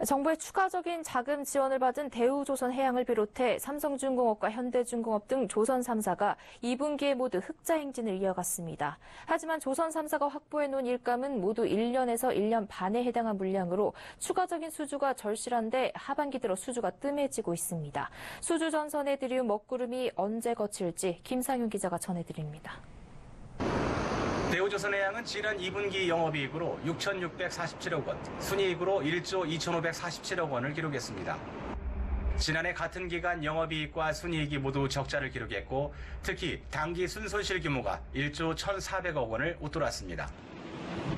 정부의 추가적인 자금 지원을 받은 대우조선해양을 비롯해 삼성중공업과 현대중공업 등 조선 3사가 2분기에 모두 흑자 행진을 이어갔습니다. 하지만 조선 3사가 확보해놓은 일감은 모두 1년에서 1년 반에 해당한 물량으로 추가적인 수주가 절실한데 하반기 들어 수주가 뜸해지고 있습니다. 수주 전선에 들이운 먹구름이 언제 거칠지 김상윤 기자가 전해드립니다. 대우조선해양은 지난 2분기 영업이익으로 6,647억 원, 순이익으로 1조 2,547억 원을 기록했습니다. 지난해 같은 기간 영업이익과 순이익이 모두 적자를 기록했고 특히 당기 순손실 규모가 1조 1,400억 원을 웃돌았습니다.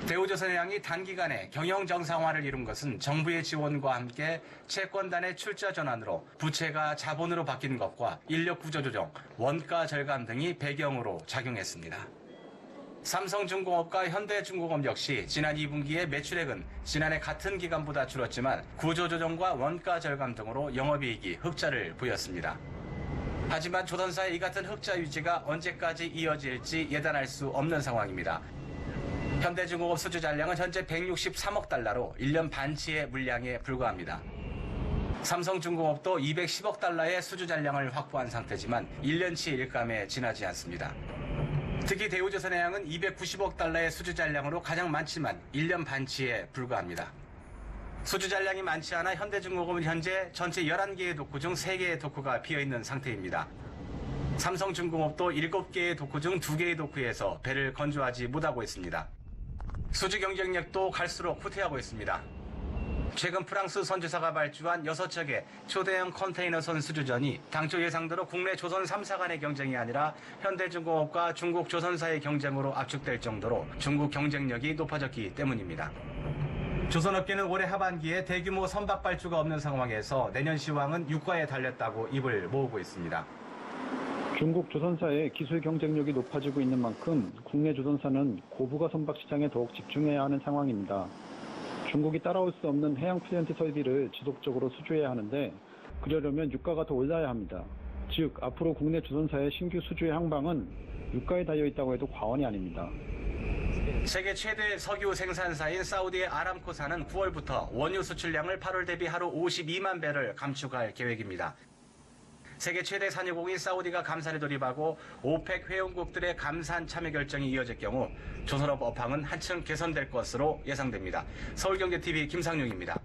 대우조선해양이 단기간에 경영 정상화를 이룬 것은 정부의 지원과 함께 채권단의 출자 전환으로 부채가 자본으로 바뀐 것과 인력 구조 조정, 원가 절감 등이 배경으로 작용했습니다. 삼성중공업과 현대중공업 역시 지난 2분기의 매출액은 지난해 같은 기간보다 줄었지만 구조조정과 원가 절감 등으로 영업이익이 흑자를 보였습니다. 하지만 조선사의 이 같은 흑자 유지가 언제까지 이어질지 예단할 수 없는 상황입니다. 현대중공업 수주 잔량은 현재 163억 달러로 1년 반치의 물량에 불과합니다. 삼성중공업도 210억 달러의 수주 잔량을 확보한 상태지만 1년치 일감에 지나지 않습니다. 특히 대우조선해양은 290억 달러의 수주 잔량으로 가장 많지만 1년 반치에 불과합니다. 수주 잔량이 많지 않아 현대중공업은 현재 전체 11개의 도쿠 중 3개의 도쿠가 비어있는 상태입니다. 삼성중공업도 7개의 도쿠 중 2개의 도쿠에서 배를 건조하지 못하고 있습니다. 수주 경쟁력도 갈수록 후퇴하고 있습니다. 최근 프랑스 선주사가 발주한 6척의 초대형 컨테이너선 수주전이 당초 예상대로 국내 조선 3사 간의 경쟁이 아니라 현대중공업과 중국 조선사의 경쟁으로 압축될 정도로 중국 경쟁력이 높아졌기 때문입니다. 조선업계는 올해 하반기에 대규모 선박 발주가 없는 상황에서 내년 시황은 유가에 달렸다고 입을 모으고 있습니다. 중국 조선사의 기술 경쟁력이 높아지고 있는 만큼 국내 조선사는 고부가 선박 시장에 더욱 집중해야 하는 상황입니다. 중국이 따라올 수 없는 해양 플랜트 설비를 지속적으로 수주해야 하는데 그러려면 유가가 더 올라야 합니다. 즉 앞으로 국내 조선사의 신규 수주의 항방은 유가에 달려 있다고 해도 과언이 아닙니다. 세계 최대 석유 생산사인 사우디의 아람코사는 9월부터 원유 수출량을 8월 대비 하루 52만 배를 감축할 계획입니다. 세계 최대 산유국인 사우디가 감산에 돌입하고 오펙 회원국들의 감산 참여 결정이 이어질 경우 조선업 업황은 한층 개선될 것으로 예상됩니다. 서울경제TV 김상용입니다.